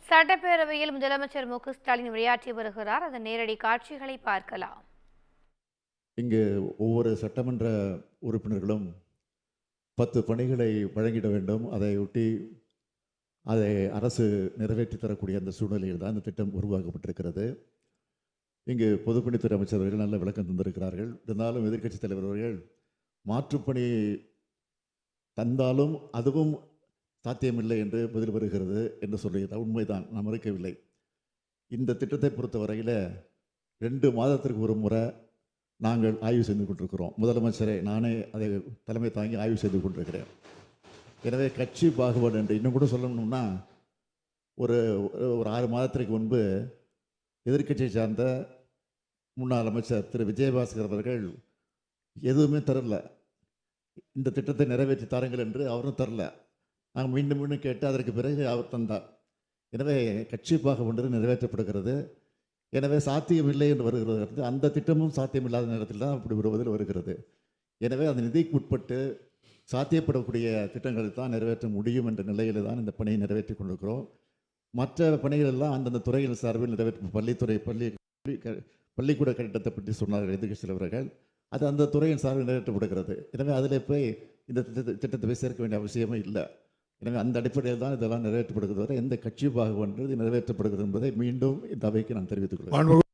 சட்டப்பேரவையில் முதலமைச்சர் மு.க.ஸ்டாலின் உரையாற்றி வருகிறார். அதன் நேரடி காட்சிகளை பார்க்கலாம். இங்கு ஒவ்வொரு சட்டமன்ற உறுப்பினர்களும் 10 பணிகளை வழங்கிட வேண்டும். அதையொட்டி அதை அரசு நிறைவேற்றி தரக்கூடிய அந்த சூழ்நிலையில் தான் இந்த திட்டம் உருவாக்கப்பட்டிருக்கிறது. இங்கு பொதுப்பணித்துறை அமைச்சர் அவர்கள் நல்ல விளக்கம் தந்திருக்கிறார்கள். இருந்தாலும் எதிர்க்கட்சித் தலைவர் அவர்கள் மாற்றுப்பணி தந்தாலும் அதுவும் சாத்தியமில்லை என்று பதில் வருகிறது என்று சொல்லியது உண்மைதான், நான் மறுக்கவில்லை. இந்த திட்டத்தை பொறுத்தவரையில் 2 மாதத்திற்கு ஒரு முறை நாங்கள் ஆய்வு செய்து கொண்டிருக்கிறோம். முதலமைச்சரை நானே அதை தலைமை தாங்கி ஆய்வு செய்து கொண்டிருக்கிறேன். எனவே கட்சி பாகுபாடு என்று இன்னும் கூட சொல்லணும்னா ஒரு 6 மாதத்திற்கு முன்பு எதிர்க்கட்சியை சார்ந்த முன்னாள் அமைச்சர் திரு விஜயபாஸ்கர் அவர்கள் எதுவுமே தரல, இந்த திட்டத்தை நிறைவேற்றி தாருங்கள் என்று அவரும் தரல. நாங்கள் மீண்டும் மீண்டும் கேட்டு அதற்கு பிறகு அவர் தந்தார். எனவே கட்சி பாகுபாடு நிறைவேற்றப்படுகிறது. எனவே சாத்தியமில்லை என்று வருகிறது. அந்த திட்டமும் சாத்தியமில்லாத நேரத்தில் தான் அப்படி வருவதில் வருகிறது. எனவே அந்த நிதிக்கு உட்பட்டு சாத்தியப்படக்கூடிய திட்டங்களை தான் நிறைவேற்ற முடியும் என்ற நிலையில் தான் இந்த பணியை நிறைவேற்றி கொண்டிருக்கிறோம். மற்ற பணிகள் எல்லாம் அந்தந்த துறைகள் சார்பில் நிறைவேற்றும் பள்ளிக்கூட கட்டிடத்தை பற்றி சொன்னார்கள் எதிர்க்கட்சி தலைவர்கள். அது அந்த துறையின் சார்பில் நிறைவேற்றப்படுகிறது. எனவே அதில் போய் இந்த திட்டத்தை போய் சேர்க்க வேண்டிய அவசியமே இல்லை. எனவே அந்த அடிப்படையில் தான் இதெல்லாம் நிறைவேற்றப்படுகிறது. எந்த கட்சி பாகுபாடு நிறைவேற்றப்படுகிறது என்பதை மீண்டும் இந்த அவைக்கு நான் தெரிவித்துக் கொள்கிறேன்.